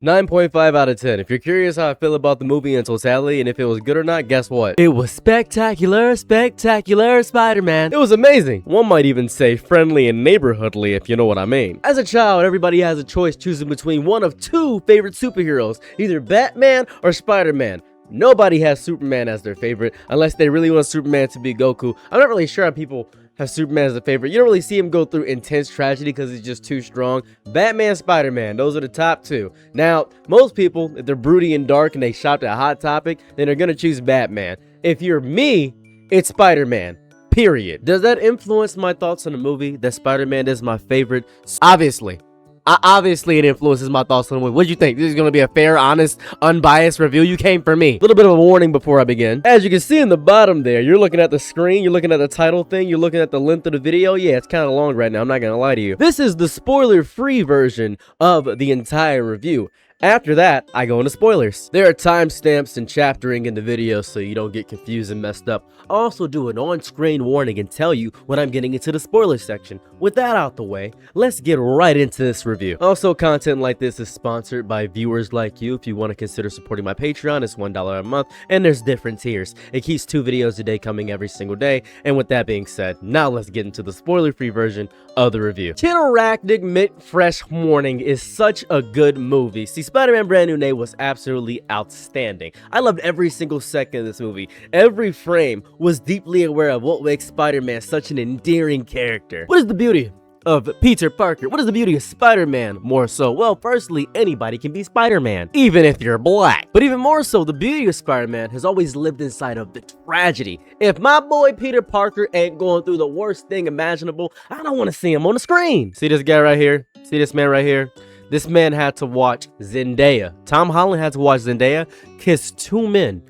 9.5 out of 10. If you're curious how I feel about the movie in totality and if it was good or not, guess what? It was spectacular, spectacular Spider-Man. It was amazing. One might even say friendly and neighborhoodly, if you know what I mean. As a child, everybody has a choice choosing between one of two favorite superheroes, either Batman or Spider-Man. Nobody has Superman as their favorite unless they really want Superman to be Goku. I'm not really sure how people have Superman as a favorite. You don't really see him go through intense tragedy because he's just too strong. Batman, Spider-Man, those are the top two. Now, most people, if they're broody and dark and they shopped at Hot Topic, then they're gonna choose Batman. If you're me, it's Spider-Man. Period. Does that influence my thoughts on the movie that Spider-Man is my favorite? Obviously. Obviously, it influences my thoughts on the movie. What do you think? This is going to be a fair, honest, unbiased review? You came for me. A little bit of a warning before I begin. As you can see in the bottom there, you're looking at the screen, you're looking at the title thing, you're looking at the length of the video. Yeah, it's kind of long right now. I'm not going to lie to you. This is the spoiler-free version of the entire review. After that, I go into spoilers. There are timestamps and chaptering in the video so you don't get confused and messed up. I'll also do an on-screen warning and tell you when I'm getting into the spoiler section. With that out the way, let's get right into this review. Also, content like this is sponsored by viewers like you. If you want to consider supporting my Patreon, it's $1 a month, and there's different tiers. It keeps 2 videos a day coming every single day. And with that being said, now let's get into the spoiler-free version of the review. Kinarachnic Mint Fresh Morning is such a good movie. See, Spider-Man Brand New Day was absolutely outstanding. I loved every single second of this movie. Every frame was deeply aware of what makes Spider-Man such an endearing character. What is the beauty of Peter Parker? What is the beauty of Spider-Man more so? Well, firstly, anybody can be Spider-Man, even if you're black. But even more so, the beauty of Spider-Man has always lived inside of the tragedy. If my boy Peter Parker ain't going through the worst thing imaginable, I don't want to see him on the screen. See this guy right here? See this man right here? This man had to watch Zendaya. Tom Holland had to watch Zendaya kiss 2 men.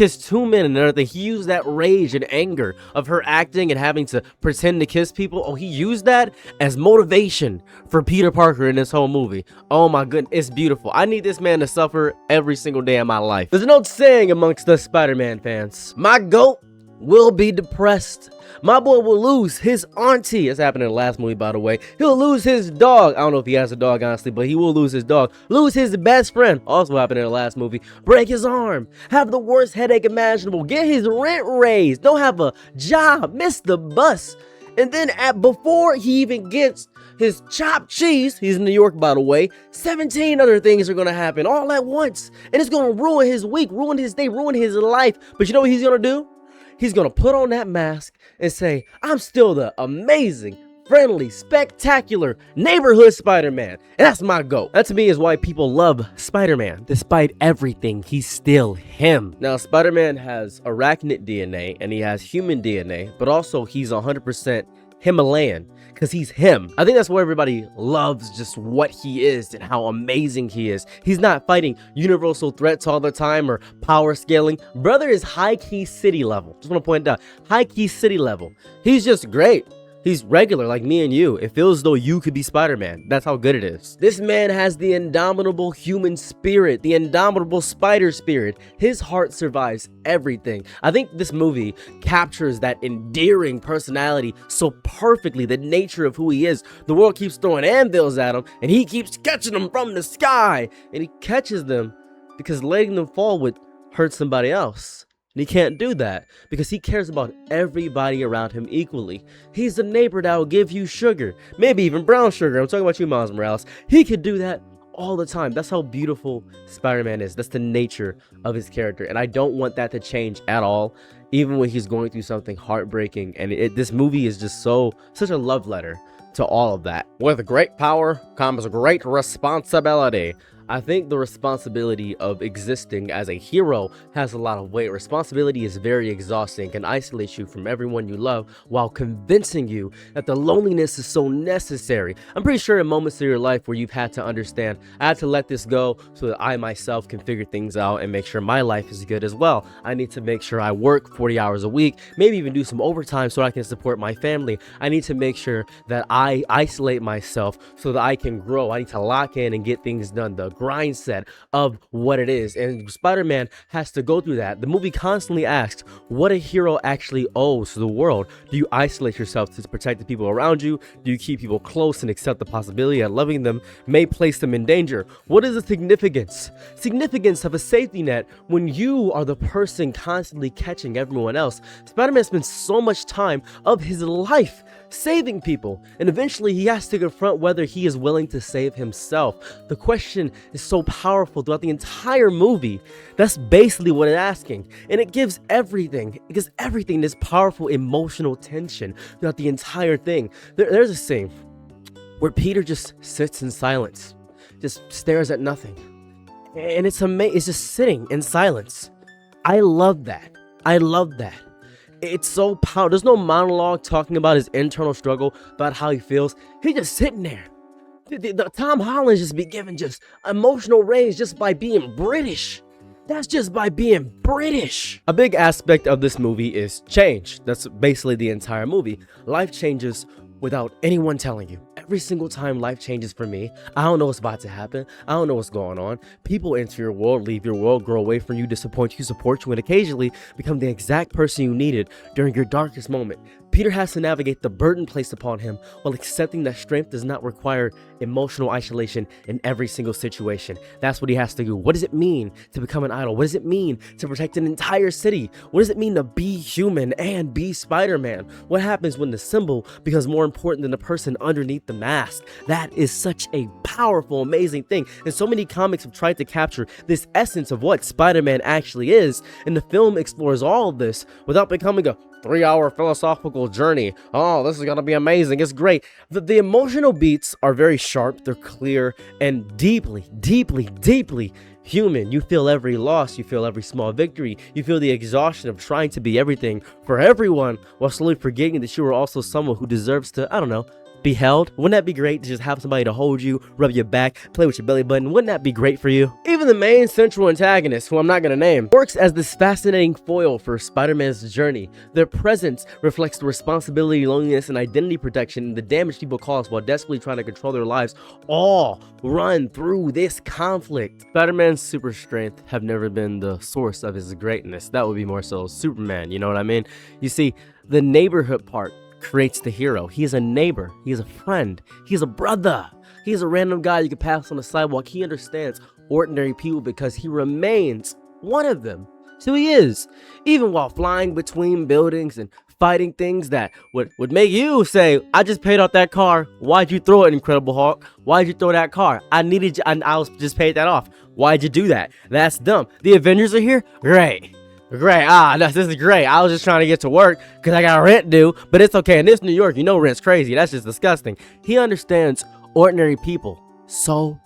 And another thing, he used that rage and anger of her acting and having to pretend to kiss people. Oh, he used that as motivation for Peter Parker in this whole movie. Oh my goodness, it's beautiful. I need this man to suffer every single day of my life. There's an old saying amongst the Spider-Man fans. My goat will be depressed. My boy will lose his auntie. This happened in the last movie, by the way. He'll lose his dog. I don't know if he has a dog, honestly, but he will lose his dog. Lose his best friend. Also happened in the last movie. Break his arm. Have the worst headache imaginable. Get his rent raised. Don't have a job. Miss the bus. And then before he even gets his chopped cheese, he's in New York, by the way, 17 other things are going to happen all at once. And it's going to ruin his week, ruin his day, ruin his life. But you know what he's going to do? He's going to put on that mask and say, I'm still the amazing, friendly, spectacular neighborhood Spider-Man. And that's my goal. That to me is why people love Spider-Man. Despite everything, he's still him. Now, Spider-Man has arachnid DNA and he has human DNA, but also he's 100% Himalayan because he's him. I think that's why everybody loves just what he is and how amazing he is. He's not fighting universal threats all the time or power scaling. Brother is high-key city level. Just want to point out, high-key city level. He's just great. He's regular like me and you. It feels as though you could be Spider-Man. That's how good it is. This man has the indomitable human spirit, the indomitable spider spirit. His heart survives everything. I think this movie captures that endearing personality so perfectly, the nature of who he is. The world keeps throwing anvils at him, and he keeps catching them from the sky. And he catches them because letting them fall would hurt somebody else. And he can't do that because he cares about everybody around him equally. He's the neighbor that will give you sugar, maybe even brown sugar. I'm talking about you, Miles Morales. He could do that all the time. That's how beautiful Spider-Man is. That's the nature of his character. And I don't want that to change at all, even when he's going through something heartbreaking. And this movie is just such a love letter to all of that. With great power comes great responsibility. I think the responsibility of existing as a hero has a lot of weight. Responsibility is very exhausting, can isolate you from everyone you love while convincing you that the loneliness is so necessary. I'm pretty sure in moments of your life where you've had to understand, I had to let this go so that I myself can figure things out and make sure my life is good as well. I need to make sure I work 40 hours a week, maybe even do some overtime so I can support my family. I need to make sure that I isolate myself so that I can grow. I need to lock in and get things done. The grind set of what it is. And Spider-Man has to go through that. The movie constantly asks what a hero actually owes to the world. Do you isolate yourself to protect the people around you? Do you keep people close and accept the possibility that loving them may place them in danger? What is the significance of a safety net when you are the person constantly catching everyone else? Spider-Man spends so much time of his life saving people, and eventually he has to confront whether he is willing to save himself. The question is so powerful throughout the entire movie. That's basically what it's asking, and it gives everything this powerful emotional tension throughout the entire thing. There's a scene where Peter just sits in silence, just stares at nothing, and it's amazing. It's just sitting in silence. I love that. It's so powerful. There's no monologue talking about his internal struggle, about how he feels. He's just sitting there. Tom Holland just be given just emotional range just by being British. That's just by being British. A big aspect of this movie is change. That's basically the entire movie. Life changes without anyone telling you. Every single time life changes for me, I don't know what's about to happen. I don't know what's going on. People enter your world, leave your world, grow away from you, disappoint you, support you, and occasionally become the exact person you needed during your darkest moment. Peter has to navigate the burden placed upon him while accepting that strength does not require emotional isolation in every single situation. That's what he has to do. What does it mean to become an idol? What does it mean to protect an entire city? What does it mean to be human and be Spider-Man? What happens when the symbol becomes more important than the person underneath the mask? That is such a powerful, amazing thing. And so many comics have tried to capture this essence of what Spider-Man actually is, and the film explores all of this without becoming a 3-hour philosophical journey. Oh, this is gonna be amazing. It's great. The emotional beats are very sharp, they're clear, and deeply human. You feel every loss, you feel every small victory, you feel the exhaustion of trying to be everything for everyone while slowly forgetting that you are also someone who deserves to, I don't know, be held. Wouldn't that be great to just have somebody to hold you, rub your back, play with your belly button? Wouldn't that be great for you? Even the main central antagonist, who I'm not gonna name, works as this fascinating foil for Spider-Man's journey. Their presence reflects the responsibility, loneliness, and identity protection and the damage people cause while desperately trying to control their lives, all run through this conflict. Spider-Man's super strength have never been the source of his greatness. That would be more so Superman, you know what I mean? You see, the neighborhood part creates the hero. He is a neighbor. He is a friend. He is a brother. He is a random guy you can pass on the sidewalk. He understands ordinary people because he remains one of them. So he is. Even while flying between buildings and fighting things that would make you say, I just paid off that car. Why'd you throw it, Incredible Hulk? Why'd you throw that car? I needed you, and I was just paid that off. Why'd you do that? That's dumb. The Avengers are here? Great. This is great. I was just trying to get to work because I got rent due, but it's okay. In this New York, you know rent's crazy. That's just disgusting. He understands ordinary people so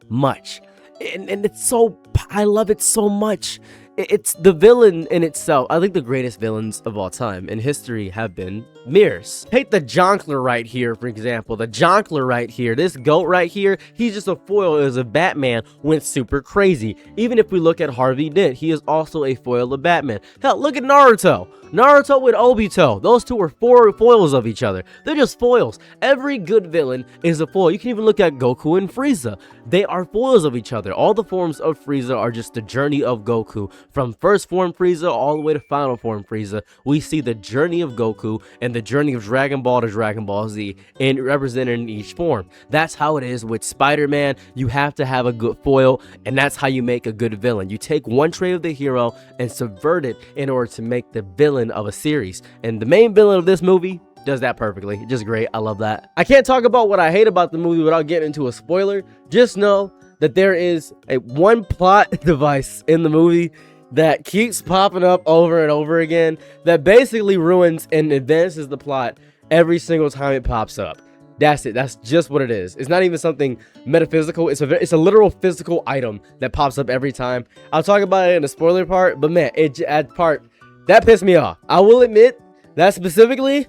much. And it's so, I love it so much. It's the villain in itself. I think the greatest villains of all time in history have been mirrors. Take the Jonkler right here, for example. The Jonkler right here, this goat right here, he's just a foil as a Batman went super crazy. Even if we look at Harvey Dent, he is also a foil of Batman. Hell, look at Naruto. Naruto with Obito. Those two are foils of each other. They're just foils. Every good villain is a foil. You can even look at Goku and Frieza. They are foils of each other. All the forms of Frieza are just the journey of Goku. From first form Frieza all the way to final form Frieza, we see the journey of Goku and the journey of Dragon Ball to Dragon Ball Z and represented in each form. That's how it is with Spider-Man. You have to have a good foil, and that's how you make a good villain. You take one trait of the hero and subvert it in order to make the villain of a series. And the main villain of this movie does that perfectly. Just great. I love that. I can't talk about what I hate about the movie without getting into a spoiler. Just know that there is one plot device in the movie that keeps popping up over and over again that basically ruins and advances the plot every single time it pops up. That's it. That's just what it is. It's not even something metaphysical. It's a literal physical item that pops up every time. I'll talk about it in the spoiler part, but man, that pissed me off. I will admit that specifically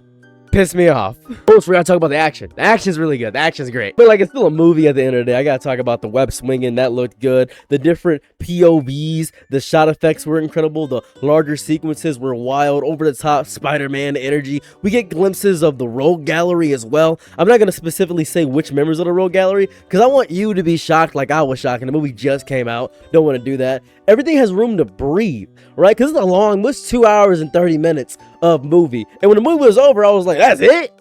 pissed me off. Almost forgot to talk about the action. The action's really good. The action's great. But like, it's still a movie at the end of the day. I gotta talk about the web swinging. That looked good. The different POVs, the shot effects were incredible. The larger sequences were wild, over the top Spider-Man energy. We get glimpses of the Rogue Gallery as well. I'm not gonna specifically say which members of the Rogue Gallery, because I want you to be shocked like I was shocked. And the movie just came out. Don't want to do that. Everything has room to breathe, right? Because it's a long, it's 2 hours and 30 minutes of movie. And when the movie was over, I was like, that's it?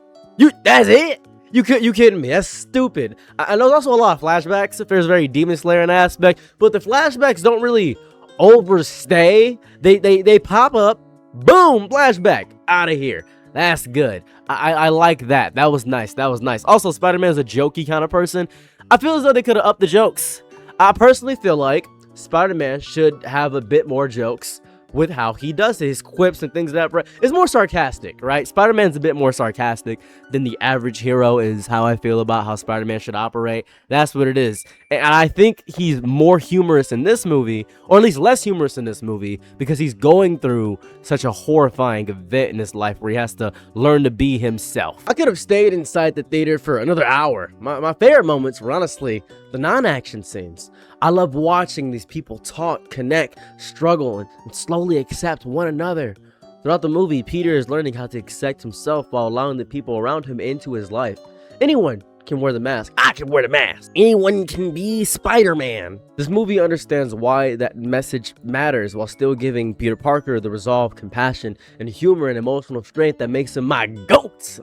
That's it? You kidding me? That's stupid. I know there's also a lot of flashbacks. There's very Demon Slayer in aspect, but the flashbacks don't really overstay. They pop up, boom, flashback, out of here. That's good. I like that. That was nice. That was nice. Also, Spider-Man is a jokey kind of person. I feel as though they could have upped the jokes. I personally feel like Spider-Man should have a bit more jokes with how he does it, his quips and things of that. It's more sarcastic, right? Spider-Man's a bit more sarcastic than the average hero is how I feel about how Spider-Man should operate. That's what it is. And I think he's more humorous in this movie, or at least less humorous in this movie, because he's going through such a horrifying event in his life where he has to learn to be himself. I could have stayed inside the theater for another hour. My favorite moments were honestly the non-action scenes. I love watching these people talk, connect, struggle, and slowly accept one another. Throughout the movie, Peter is learning how to accept himself while allowing the people around him into his life. Anyone can wear the mask. I can wear the mask. Anyone can be Spider-Man. This movie understands why that message matters while still giving Peter Parker the resolve, compassion, and humor and emotional strength that makes him my GOAT.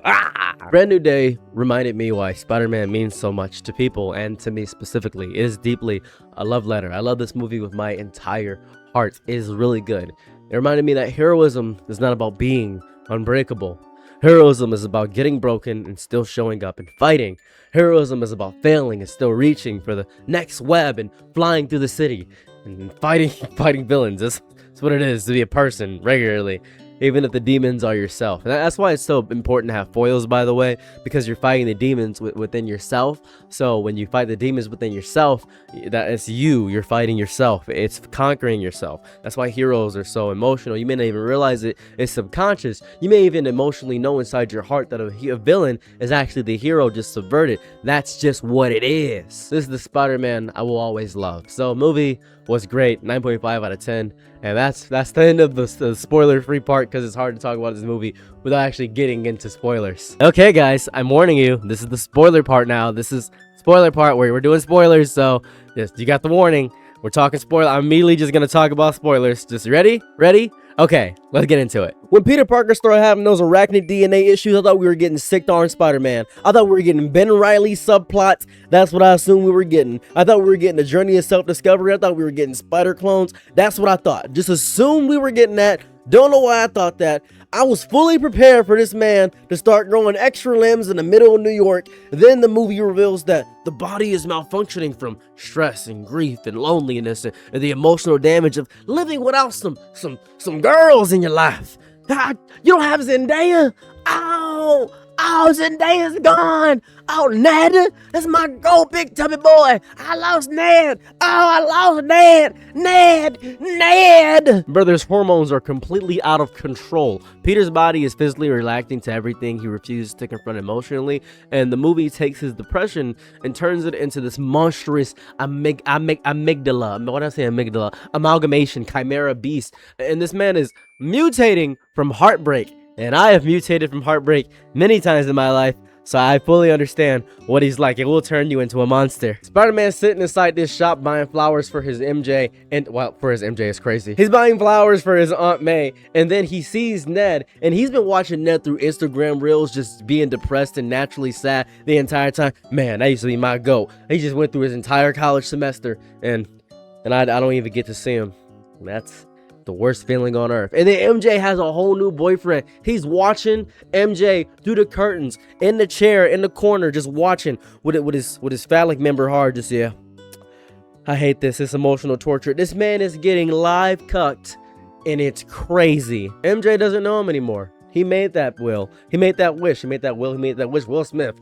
Brand New Day reminded me why Spider-Man means so much to people and to me specifically. It is deeply a love letter. I love this movie with my entire heart. It is really good. It reminded me that heroism is not about being unbreakable. Heroism is about getting broken and still showing up and fighting. Heroism is about failing and still reaching for the next web and flying through the city and fighting villains. That's what it is to be a person regularly, even if the demons are yourself. And that's why it's so important to have foils, by the way, because you're fighting the demons within yourself. So when you fight the demons within yourself, that is you're fighting yourself. It's conquering yourself. That's why heroes are so emotional. You may not even realize it. It's subconscious. You may even emotionally know inside your heart that a villain is actually the hero just subverted. That's just what it is. This is the Spider-Man I will always love. So movie was great, 9.5 out of 10. And that's the end of the spoiler-free part, because it's hard to talk about this movie without actually getting into spoilers. Okay, guys, I'm warning you. This is the spoiler part now. This is spoiler part where we're doing spoilers, so just, you got the warning. We're talking spoiler. I'm immediately just going to talk about spoilers. Just ready? Ready? Okay, let's get into it. When Peter Parker started having those arachnid DNA issues, I thought we were getting Sick to Orange Spider-Man. I thought we were getting Ben Reilly subplots. That's what I assumed we were getting. I thought we were getting a journey of self-discovery. I thought we were getting spider clones. That's what I thought. Just assumed we were getting that. Don't know why I thought that. I was fully prepared for this man to start growing extra limbs in the middle of New York. Then the movie reveals that the body is malfunctioning from stress and grief and loneliness and the emotional damage of living without some girls in your life. God, you don't have Zendaya? Oh, Zendaya's gone. Oh, Ned, that's my gold big tubby boy. I lost Ned. Oh, I lost Ned. Brother's hormones are completely out of control. Peter's body is physically reacting to everything he refuses to confront emotionally, and the movie takes his depression and turns it into this monstrous amygdala. What did I say? Amygdala. Amalgamation, chimera beast. And this man is mutating from heartbreak. And I have mutated from heartbreak many times in my life, so I fully understand what he's like. It will turn you into a monster. Spider-Man's sitting inside this shop buying flowers for his MJ, and well, for his MJ is crazy. He's buying flowers for his Aunt May, and then he sees Ned, and he's been watching Ned through Instagram Reels, just being depressed and naturally sad the entire time. Man, that used to be my goat. He just went through his entire college semester, and I don't even get to see him. That's the worst feeling on earth. And then MJ has a whole new boyfriend. He's watching MJ through the curtains, in the chair, in the corner, just watching with his phallic member hard. Just, yeah, I hate this. It's emotional torture. This man is getting live cucked, and it's crazy. MJ doesn't know him anymore. He made that will. He made that wish. He made that will. He made that wish. Will Smith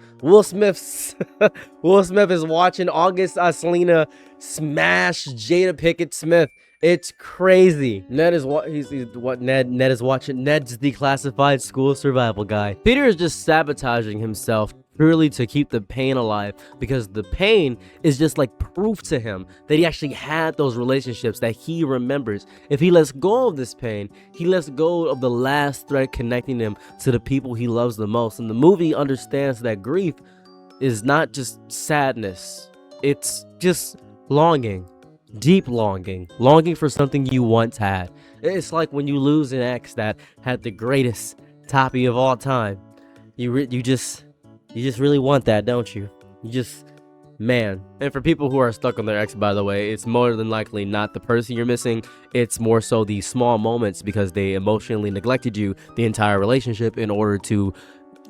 is watching August Alsina smash Jada Pinkett Smith It's crazy. Ned is what he's what Ned is watching. Ned's declassified school survival guide. Peter is just sabotaging himself purely to keep the pain alive, because the pain is just like proof to him that he actually had those relationships that he remembers. If he lets go of this pain, he lets go of the last thread connecting him to the people he loves the most. And the movie understands that grief is not just sadness, it's just longing. Deep longing for something you once had. It's like when you lose an ex that had the greatest toppy of all time. You just really want that, don't you? Man. And for people who are stuck on their ex, by the way, it's more than likely not the person you're missing. It's more so these small moments because they emotionally neglected you the entire relationship in order to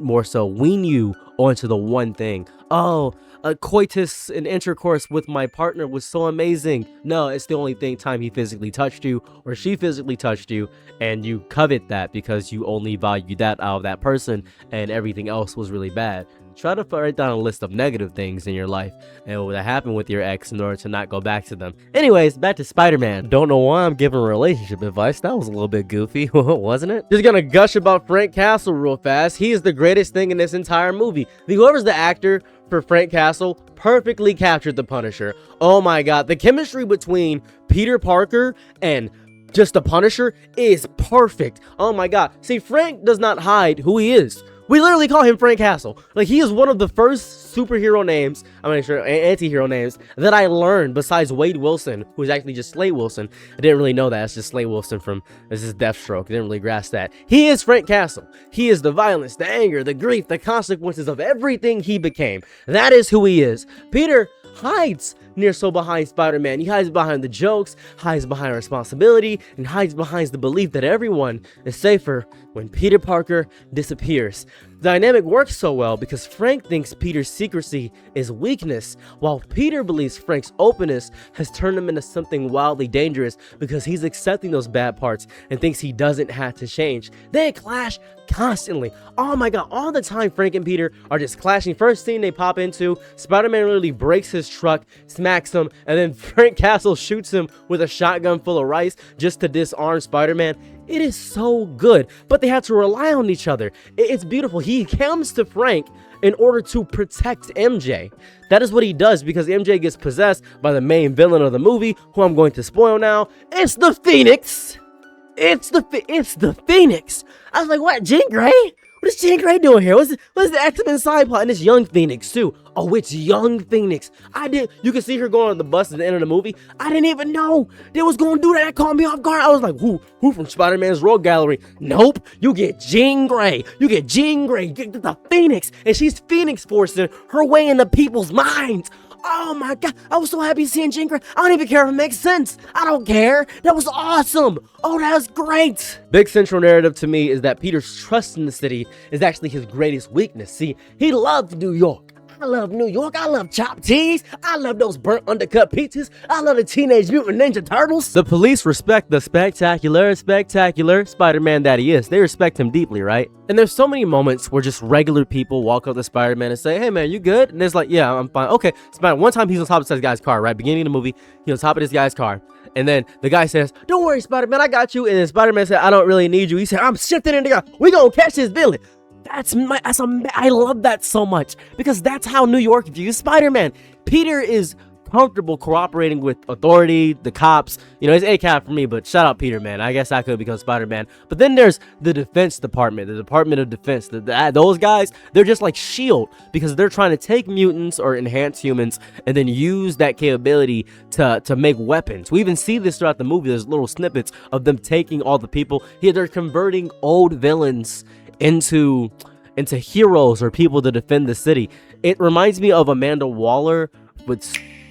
more so wean you onto the one thing. Oh, a coitus and intercourse with my partner was so amazing. No, it's the only time he physically touched you or she physically touched you, and you covet that because you only value that out of that person and everything else was really bad. Try to write down a list of negative things in your life and what happened with your ex in order to not go back to them. Anyways, back to Spider-Man. Don't know why I'm giving relationship advice. That was a little bit goofy, wasn't it? Just gonna gush about Frank Castle real fast. He is the greatest thing in this entire movie. Whoever's the actor for Frank Castle perfectly captured the Punisher. Oh my god, the chemistry between Peter Parker and just the Punisher is perfect. Oh my god. See, Frank does not hide who he is. We literally call him Frank Castle. Like, he is one of the first superhero names, anti-hero names, that I learned besides Wade Wilson, who is actually just Slade Wilson. I didn't really know that. It's just Slade Wilson this is Deathstroke. I didn't really grasp that. He is Frank Castle. He is the violence, the anger, the grief, the consequences of everything he became. That is who he is. Peter hides behind Spider-Man. He hides behind the jokes, hides behind responsibility, and hides behind the belief that everyone is safer when Peter Parker disappears. The dynamic works so well because Frank thinks Peter's secrecy is weakness, while Peter believes Frank's openness has turned him into something wildly dangerous because he's accepting those bad parts and thinks he doesn't have to change. They clash constantly. Oh my god, all the time Frank and Peter are just clashing. First scene they pop into, Spider-Man literally breaks his truck, smacks him, and then Frank Castle shoots him with a shotgun full of rice just to disarm Spider-Man. It is so good, but they have to rely on each other. It's beautiful. He comes to Frank in order to protect MJ. That is what he does because MJ gets possessed by the main villain of the movie, who I'm going to spoil now. It's the Phoenix. It's the Phoenix. I was like, what, Jean Grey? What is Jean Grey doing here? What's the X-Men side plot? And it's young Phoenix too. Oh, it's young Phoenix. You can see her going on the bus at the end of the movie. I didn't even know they was going to do that. That caught me off guard. I was like, who from Spider-Man's Rogue Gallery? Nope. You get Jean Grey. You get the Phoenix. And she's Phoenix forcing her way into people's minds. Oh my god, I was so happy seeing Jean Grey. I don't even care if it makes sense. I don't care. That was awesome. Oh, that was great. Big central narrative to me is that Peter's trust in the city is actually his greatest weakness. See, he loved New York. I love New York. I love chopped cheese. I love those burnt undercut pizzas. I love the Teenage Mutant Ninja Turtles. The police respect the spectacular Spider-Man that he is. They respect him deeply, right? And there's so many moments where just regular people walk up to Spider-Man and say, hey man, you good? And it's like, yeah, I'm fine. Okay, Spider. One time he's on top of this guy's car, right? Beginning of the movie, he's on top of this guy's car. And then the guy says, don't worry, Spider-Man, I got you. And then Spider-Man said, I don't really need you. He said, I'm shifting in the car. We gonna catch this villain. I love that so much because that's how New York views Spider-Man. Peter is comfortable cooperating with authority, the cops. You know, it's ACAB for me, but shout out Peter, man. I guess I could become Spider-Man. But then there's the Defense Department, the Department of Defense. Those guys, they're just like S.H.I.E.L.D. because they're trying to take mutants or enhance humans and then use that capability to make weapons. We even see this throughout the movie. There's little snippets of them taking all the people. Here, they're converting old villains into heroes or people to defend the city. It reminds me of Amanda Waller with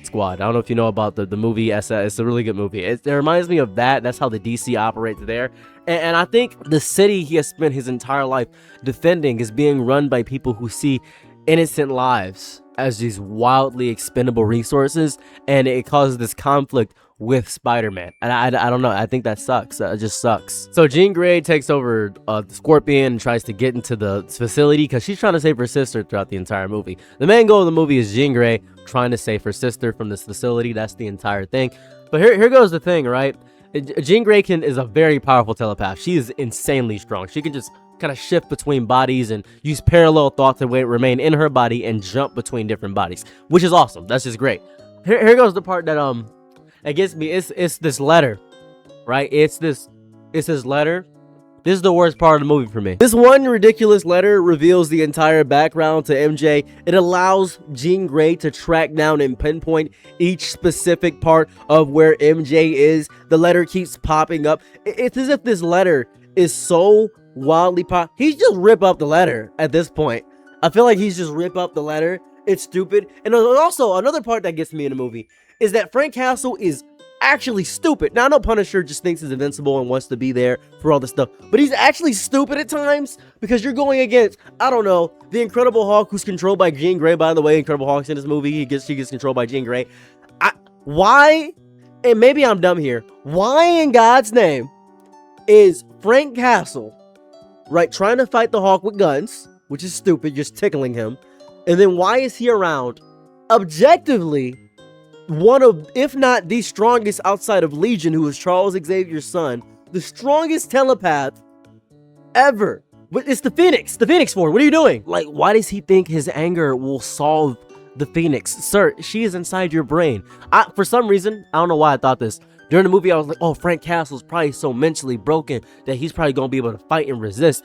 Squad. I don't know if you know about the movie. It's a really good movie. It reminds me of that. That's how the DC operates there. And I think the city he has spent his entire life defending is being run by people who see innocent lives as these wildly expendable resources, and it causes this conflict with Spider-Man. And I don't know. I think that sucks. It just sucks. So Jean Grey takes over the Scorpion and tries to get into the facility because she's trying to save her sister throughout the entire movie. The main goal of the movie is Jean Grey trying to save her sister from this facility. That's the entire thing. But here goes the thing, right? Jean Grey is a very powerful telepath. She is insanely strong. She can just kind of shift between bodies and use parallel thoughts that remain in her body and jump between different bodies, which is awesome. That's just great. Here goes the part that it gets me. It's this letter, right? It's this letter. This is the worst part of the movie for me. This one ridiculous letter reveals the entire background to MJ. It allows Jean Grey to track down and pinpoint each specific part of where MJ is. The letter keeps popping up. It's as if this letter is so wildly he's just rip up the letter at this point. I feel like he's just rip up the letter. It's stupid. And also another part that gets me in the movie is that Frank Castle is actually stupid. Now I know Punisher just thinks he's invincible and wants to be there for all this stuff, but he's actually stupid at times because you're going against, I don't know, the Incredible Hulk, who's controlled by Jean Grey. By the way, Incredible Hulk's in this movie. She gets controlled by Jean Grey. Why? And maybe I'm dumb here. Why in God's name is Frank Castle, right, trying to fight the Hulk with guns, which is stupid, just tickling him, and then why is he around objectively one of, if not the strongest outside of Legion, who is Charles Xavier's son, the strongest telepath ever? It's the Phoenix Force. What are you doing? Like, why does he think his anger will solve the Phoenix? Sir, she is inside your brain. For some reason, I don't know why I thought this. During the movie, I was like, oh, Frank Castle's probably so mentally broken that he's probably going to be able to fight and resist.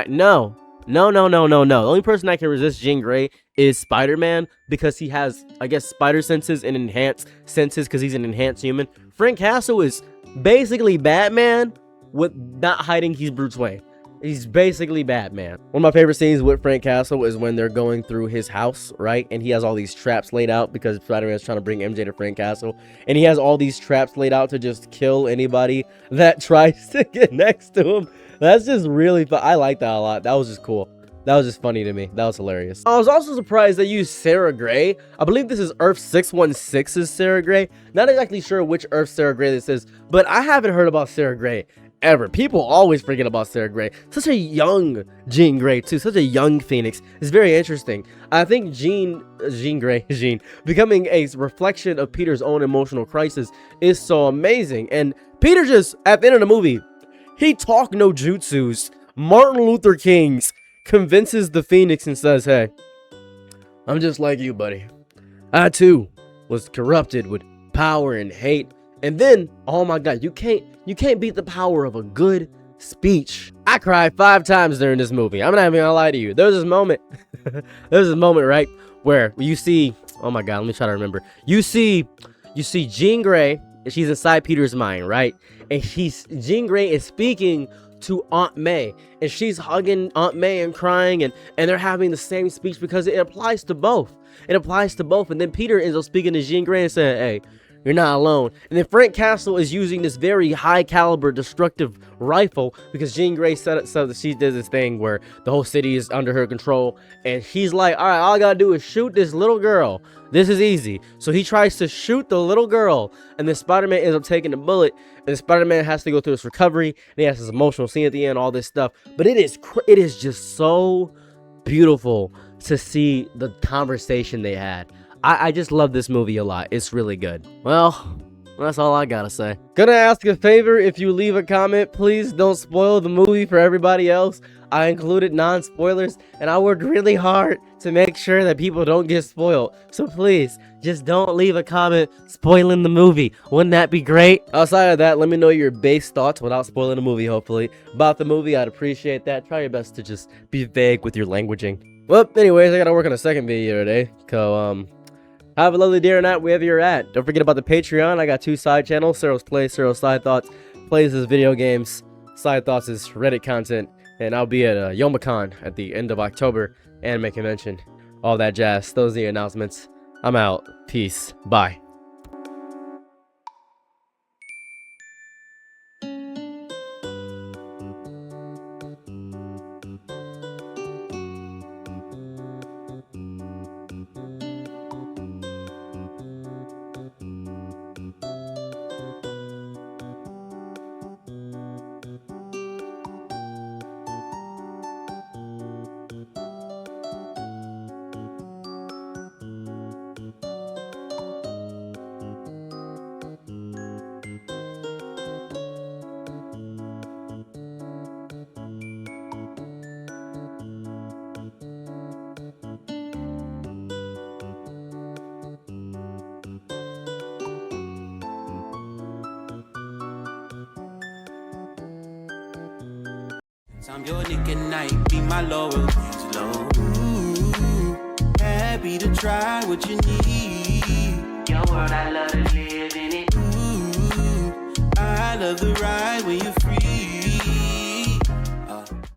No. The only person that can resist Jean Grey is Spider-Man because he has, I guess, spider senses and enhanced senses because he's an enhanced human. Frank Castle is basically Batman with not hiding he's Bruce Wayne. He's basically Batman. One of my favorite scenes with Frank Castle is when they're going through his house, right? And he has all these traps laid out because Spider-Man's trying to bring MJ to Frank Castle. And he has all these traps laid out to just kill anybody that tries to get next to him. That's just really fun. I like that a lot. That was just cool. That was just funny to me. That was hilarious. I was also surprised they used Sarah Gray. I believe this is Earth 616's Sarah Gray. Not exactly sure which Earth Sarah Gray this is, but I haven't heard about Sarah Gray ever. People always forget about Sarah Gray. Such a young Jean Grey too. Such a young Phoenix. It's very interesting. I think Jean Grey becoming a reflection of Peter's own emotional crisis is so amazing. And Peter just, at the end of the movie, he talk no jutsus. Martin Luther King's convinces the Phoenix and says, hey, I'm just like you, buddy. I too was corrupted with power and hate. And then, oh my God, you can't beat the power of a good speech. I cried 5 times during this movie. I'm not even gonna lie to you. There was this moment, right, where you see, oh my God, let me try to remember. You see Jean Grey, and she's inside Peter's mind, right? And Jean Grey is speaking to Aunt May, and she's hugging Aunt May and crying, and they're having the same speech because it applies to both. It applies to both. And then Peter ends up speaking to Jean Grey and saying, hey, you're not alone. And then Frank Castle is using this very high caliber destructive rifle because Jean Grey said it so that she did this thing where the whole city is under her control, and he's like, all right, all I gotta do is shoot this little girl. This is easy. So he tries to shoot the little girl, and then Spider-Man ends up taking the bullet, and Spider-Man has to go through this recovery, and he has this emotional scene at the end, all this stuff. But it is just so beautiful to see the conversation they had. I just love this movie a lot. It's really good. Well, that's all I gotta say. Gonna ask a favor. If you leave a comment, please don't spoil the movie for everybody else. I included non-spoilers, and I worked really hard to make sure that people don't get spoiled. So please, just don't leave a comment spoiling the movie. Wouldn't that be great? Outside of that, let me know your base thoughts without spoiling the movie, hopefully. About the movie, I'd appreciate that. Try your best to just be vague with your languaging. Well, anyways, I gotta work on a second video today. So, have a lovely day or night wherever you're at. Don't forget about the Patreon. I got 2 side channels. Cyril's Play, Cyril's Side Thoughts. Plays his video games. Side Thoughts is Reddit content. And I'll be at Youmacon at the end of October. Anime convention. All that jazz. Those are the announcements. I'm out. Peace. Bye. I'm your Nick at Night, be my Laura Angelo. Ooh, happy to try what you need. Your world, I love to live in it. Ooh, I love the ride when you're free.